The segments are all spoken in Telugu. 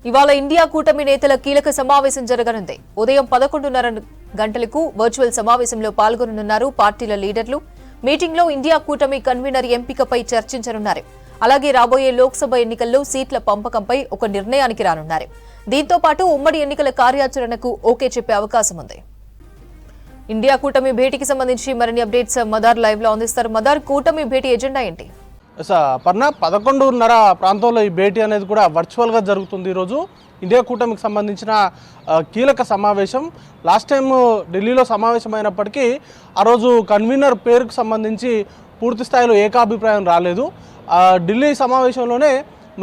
ఇవాళ ఇండియా కూటమి నేతల కీలక సమావేశం జరగనుంది. ఉదయం 11:30 గంటలకు వర్చువల్ సమావేశంలో పాల్గొననున్నారు పార్టీల లీడర్లు. మీటింగ్లో ఇండియా కూటమి కన్వీనర్ ఎంపికపై చర్చించనున్నారు. అలాగే రాబోయే లోక్సభ ఎన్నికల్లో సీట్ల పంపకంపై ఒక నిర్ణయానికి రానున్నారు. దీంతో పాటు ఉమ్మడి ఎన్నికల కార్యాచరణకు ఓకే చెప్పే అవకాశం ఉంది. ఇండియా కూటమి భేటీకి సంబంధించి మరిన్ని అప్డేట్స్ మదార్ లైవ్ లో అందిస్తారు. మదార్, కూటమి భేటీ ఎజెండా ఏంటి? పర్ణ 11:30 ప్రాంతంలో ఈ భేటీ అనేది కూడా వర్చువల్గా జరుగుతుంది. ఈరోజు ఇండియా కూటమికి సంబంధించిన కీలక సమావేశం. లాస్ట్ టైం ఢిల్లీలో సమావేశం అయినప్పటికీ ఆ రోజు కన్వీనర్ పేరుకు సంబంధించి పూర్తి స్థాయిలో ఏకాభిప్రాయం రాలేదు. ఢిల్లీ సమావేశంలోనే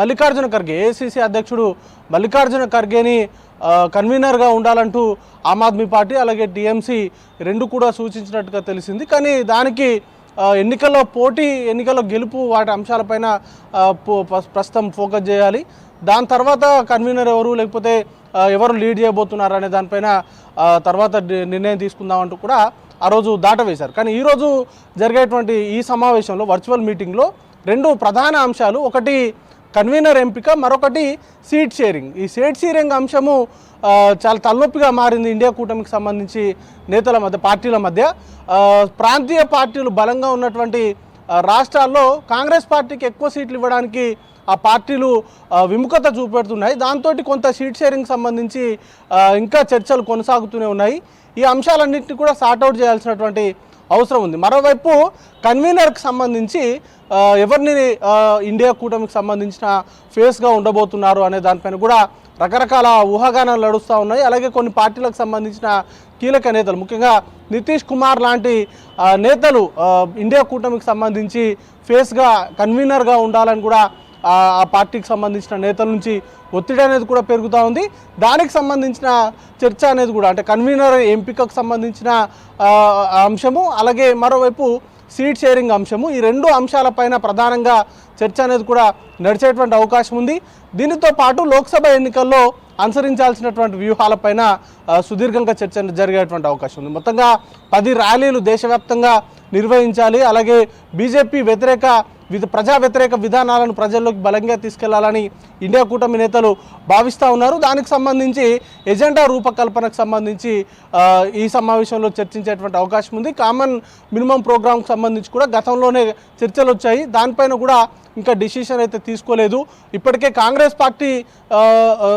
మల్లికార్జున ఖర్గే, ఏఐసీసీ అధ్యక్షుడు మల్లికార్జున ఖర్గేని కన్వీనర్గా ఉండాలంటూ ఆమ్ ఆద్మీ పార్టీ అలాగే టీఎంసీ రెండు కూడా సూచించినట్టుగా తెలిసింది. కానీ దానికి ఎన్నికల్లో పోటీ, ఎన్నికల్లో గెలుపు వాటి అంశాలపైన ప్రస్తుతం ఫోకస్ చేయాలి. దాని తర్వాత కన్వీనర్ ఎవరు, లేకపోతే ఎవరు లీడ్ చేయబోతున్నారు అనే దానిపైన తర్వాత నిర్ణయం తీసుకుందామంటూ కూడా ఆ రోజు దాటవేశారు. కానీ ఈరోజు జరిగేటువంటి ఈ సమావేశంలో వర్చువల్ మీటింగ్లో రెండు ప్రధాన అంశాలు, ఒకటి కన్వీనర్ ఎంపిక, మరొకటి సీట్ షేరింగ్. ఈ సీట్ షేరింగ్ అంశము చాలా తలనొప్పిగా మారింది ఇండియా కూటమికి సంబంధించి నేతల మధ్య, పార్టీల మధ్య. ప్రాంతీయ పార్టీలు బలంగా ఉన్నటువంటి రాష్ట్రాల్లో కాంగ్రెస్ పార్టీకి ఎక్కువ సీట్లు ఇవ్వడానికి ఆ పార్టీలు విముఖత చూపెడుతున్నాయి. దాంతో కొంత సీట్ షేరింగ్ సంబంధించి ఇంకా చర్చలు కొనసాగుతూనే ఉన్నాయి. ఈ అంశాలన్నింటినీ కూడా సార్ట్అవుట్ చేయాల్సినటువంటి అవసరం ఉంది. మరోవైపు కన్వీనర్కి సంబంధించి ఎవరిని ఇండియా కూటమికి సంబంధించిన ఫేస్గా ఉండబోతున్నారు అనే దానిపైన కూడా రకరకాల ఊహాగానాలు నడుస్తూ ఉన్నాయి. అలాగే కొన్ని పార్టీలకు సంబంధించిన కీలక నేతలు, ముఖ్యంగా నితీష్ కుమార్ లాంటి నేతలు ఇండియా కూటమికి సంబంధించి ఫేస్గా, కన్వీనర్గా ఉండాలని కూడా ఆ పార్టీకి సంబంధించిన నేతల నుంచి ఒత్తిడి అనేది కూడా పెరుగుతూ ఉంది. దానికి సంబంధించిన చర్చ అనేది కూడా, అంటే కన్వీనర్ ఎంపికకు సంబంధించిన అంశము, అలాగే మరోవైపు సీట్ షేరింగ్ అంశము, ఈ రెండు అంశాలపైన ప్రధానంగా చర్చ అనేది కూడా నడిచేటువంటి అవకాశం ఉంది. దీనితో పాటు లోక్సభ ఎన్నికల్లో అనుసరించాల్సినటువంటి వ్యూహాలపైన సుదీర్ఘంగా చర్చ జరిగేటువంటి అవకాశం ఉంది. మొత్తంగా 10 ర్యాలీలు దేశవ్యాప్తంగా నిర్వహించాలి. అలాగే బీజేపీ ప్రజా వ్యతిరేక విధానాలను ప్రజల్లోకి బలంగా తీసుకెళ్లాలని ఇండియా కూటమి నేతలు భావిస్తూ ఉన్నారు. దానికి సంబంధించి ఎజెండా రూపకల్పనకు సంబంధించి ఈ సమావేశంలో చర్చించేటువంటి అవకాశం ఉంది. కామన్ మినిమం ప్రోగ్రాంకి సంబంధించి కూడా గతంలోనే చర్చలు వచ్చాయి. దానిపైన కూడా ఇంకా డిసిషన్ అయితే తీసుకోలేదు. ఇప్పటికే కాంగ్రెస్ పార్టీ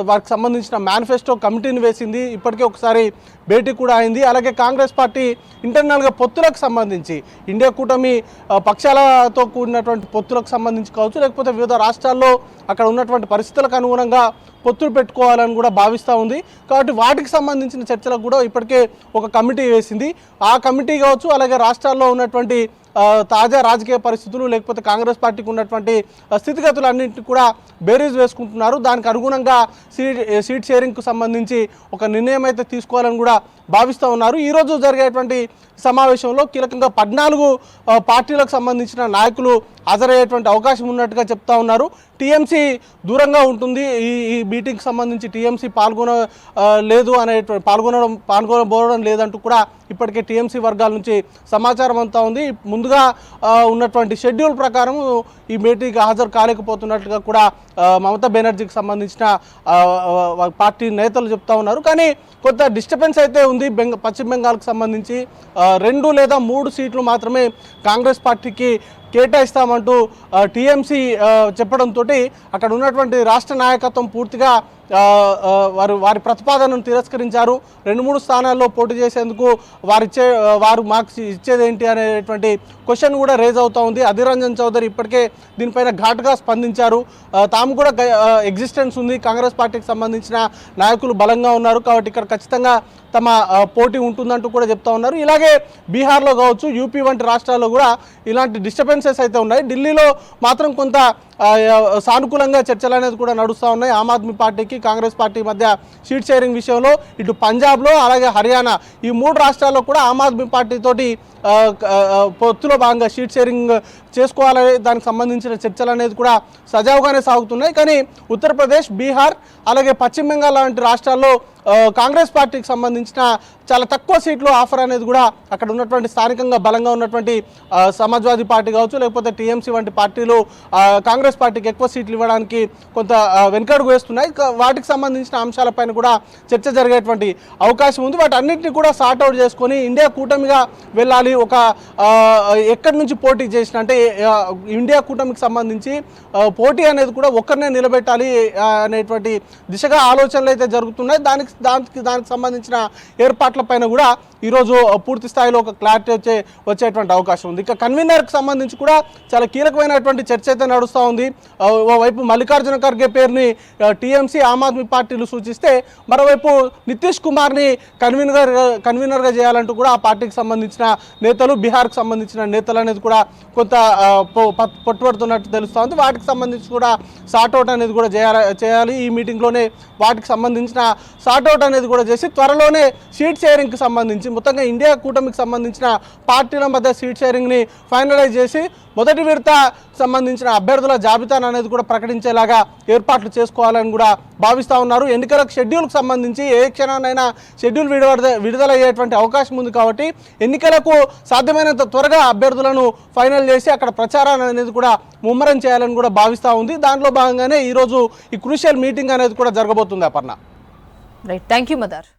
వారికి సంబంధించిన మేనిఫెస్టో కమిటీని వేసింది. ఇప్పటికే ఒకసారి భేటీ కూడా అయింది. అలాగే కాంగ్రెస్ పార్టీ ఇంటర్నల్గా పొత్తులకు సంబంధించి, ఇండియా కూటమి పక్షాలతో కూడినటువంటి పొత్తులకు సంబంధించి కావచ్చు, లేకపోతే వివిధ రాష్ట్రాల్లో అక్కడ ఉన్నటువంటి పరిస్థితులకు అనుగుణంగా పొత్తులు పెట్టుకోవాలని కూడా భావిస్తూ ఉంది. కాబట్టి వాటికి సంబంధించిన చర్చలకు కూడా ఇప్పటికే ఒక కమిటీ వేసింది. ఆ కమిటీ కావచ్చు, అలాగే రాష్ట్రాల్లో ఉన్నటువంటి తాజా రాజకీయ పరిస్థితులు, లేకపోతే కాంగ్రెస్ పార్టీకి ఉన్నటువంటి స్థితిగతులు అన్నింటినీ కూడా బేరీజ్ వేసుకుంటున్నారు. దానికి అనుగుణంగా సీట్ షేరింగ్కు సంబంధించి ఒక నిర్ణయం అయితే తీసుకోవాలని కూడా భావిస్తూ ఉన్నారు. ఈరోజు జరిగేటువంటి సమావేశంలో కీలకంగా 14 పార్టీలకు సంబంధించిన నాయకులు హాజరయ్యేటువంటి అవకాశం ఉన్నట్టుగా చెప్తా ఉన్నారు. టీఎంసీ దూరంగా ఉంటుంది. ఈ మీటింగ్కి సంబంధించి టీఎంసీ పాల్గొనబోవడం లేదంటూ కూడా ఇప్పటికే టీఎంసీ వర్గాల నుంచి సమాచారం అంతా ఉంది. ముందుగా ఉన్నటువంటి షెడ్యూల్ ప్రకారం ఈ మీటింగ్కి హాజరు కాలేకపోతున్నట్టుగా కూడా మమతా బెనర్జీకి సంబంధించిన పార్టీ నేతలు చెప్తా ఉన్నారు. కానీ కొంత డిస్టర్బెన్స్ అయితే ఉంది. పశ్చిమ బెంగాల్కి సంబంధించి 2 లేదా 3 సీట్లు మాత్రమే కాంగ్రెస్ పార్టీకి కేటాయిస్తామంటూ టీఎంసీ చెప్పడంతో అక్కడ ఉన్నటువంటి రాష్ట్ర నాయకత్వం పూర్తిగా వారి ప్రతిపాదనను తిరస్కరించారు. 2-3 స్థానాల్లో పోటీ చేసేందుకు వారు మాకు ఇచ్చేది ఏంటి అనేటువంటి క్వశ్చన్ కూడా రేజ్ అవుతూ ఉంది. అధీర్ రంజన్ చౌదరి ఇప్పటికే దీనిపైన ఘాటుగా స్పందించారు. తాము కూడా ఎగ్జిస్టెన్స్ ఉంది, కాంగ్రెస్ పార్టీకి సంబంధించిన నాయకులు బలంగా ఉన్నారు, కాబట్టి ఇక్కడ ఖచ్చితంగా తమ పోటీ ఉంటుందంటూ కూడా చెప్తా ఉన్నారు. ఇలాగే బీహార్లో కావచ్చు, యూపీ వంటి రాష్ట్రాల్లో కూడా ఇలాంటి డిస్టర్బెన్సెస్ అయితే ఉన్నాయి. ఢిల్లీలో మాత్రం కొంత సానుకూలంగా చర్చలు అనేది కూడా నడుస్తూ ఉన్నాయి. ఆమ్ ఆద్మీ పార్టీకి కాంగ్రెస్ పార్టీ మధ్య సీట్ షేరింగ్ విషయంలో ఇటు పంజాబ్లో అలాగే హర్యానా ఈ 3 రాష్ట్రాల్లో కూడా ఆమ్ ఆద్మీ పార్టీతోటి పొత్తులో భాగంగా సీట్ షేరింగ్ చేసుకోవాలనే దానికి సంబంధించిన చర్చలు అనేది కూడా సజావుగానే సాగుతున్నాయి. కానీ ఉత్తరప్రదేశ్, బీహార్ అలాగే పశ్చిమ బెంగాల్ లాంటి రాష్ట్రాల్లో కాంగ్రెస్ పార్టీకి సంబంధించిన చాలా తక్కువ సీట్లు ఆఫర్ అనేది కూడా అక్కడ ఉన్నటువంటి స్థానికంగా బలంగా ఉన్నటువంటి సమాజ్వాదీ పార్టీ కావచ్చు, లేకపోతే టీఎంసీ వంటి పార్టీలు కాంగ్రెస్ కాంగ్రెస్ పార్టీకి ఎక్కువ సీట్లు ఇవ్వడానికి కొంత వెనుకడుగు వేస్తున్నాయి. వాటికి సంబంధించిన అంశాలపైన కూడా చర్చ జరిగేటువంటి అవకాశం ఉంది. వాటన్నిటిని కూడా సార్ట్అవుట్ చేసుకొని ఇండియా కూటమిగా వెళ్ళాలి. ఒక ఎక్కడి నుంచి పోటీ చేసిన అంటే ఇండియా కూటమికి సంబంధించి పోటీ అనేది కూడా ఒక్కరినే నిలబెట్టాలి అనేటువంటి దిశగా ఆలోచనలు అయితే జరుగుతున్నాయి. దానికి సంబంధించిన ఏర్పాట్లపైన కూడా ఈరోజు పూర్తి స్థాయిలో ఒక క్లారిటీ వచ్చేటువంటి అవకాశం ఉంది. ఇక కన్వీనర్కి సంబంధించి కూడా చాలా కీలకమైనటువంటి చర్చ అయితే నడుస్తూ ఉంది. ఓవైపు మల్లికార్జున ఖర్గే పేరుని టీఎంసీ ఆమ్ ఆద్మీ పార్టీలు సూచిస్తే, మరోవైపు నితీష్ కుమార్ని కన్వీనర్గా చేయాలంటూ కూడా ఆ పార్టీకి సంబంధించిన నేతలు, బీహార్కి సంబంధించిన నేతలు అనేది కూడా కొంత పట్టుబడుతున్నట్టు తెలుస్తూ ఉంది. వాటికి సంబంధించి కూడా సార్ట్అవుట్ అనేది కూడా చేయాలి. ఈ మీటింగ్లోనే వాటికి సంబంధించిన సార్ట్అవుట్ అనేది కూడా చేసి త్వరలోనే సీట్ షేరింగ్కి సంబంధించి మొత్తంగా ఇండియా కూటమికి సంబంధించిన పార్టీల మధ్య సీట్ షేరింగ్ని ఫైనలైజ్ చేసి మొదటి విడత సంబంధించిన అభ్యర్థుల జాబితాను అనేది కూడా ప్రకటించేలాగా ఏర్పాట్లు చేసుకోవాలని కూడా భావిస్తూ ఉన్నారు. ఎన్నికల షెడ్యూల్కి సంబంధించి ఏ క్షణానైనా షెడ్యూల్ విడుదలయ్యేటువంటి అవకాశం ఉంది కాబట్టి ఎన్నికలకు సాధ్యమైనంత త్వరగా అభ్యర్థులను ఫైనల్ చేసి అక్కడ ప్రచారాన్ని అనేది కూడా ముమ్మరం చేయాలని కూడా భావిస్తూ ఉంది. దాంట్లో భాగంగానే ఈరోజు ఈ క్రూషియల్ మీటింగ్ అనేది కూడా జరగబోతుంది. Aparna. Right, thank you mother.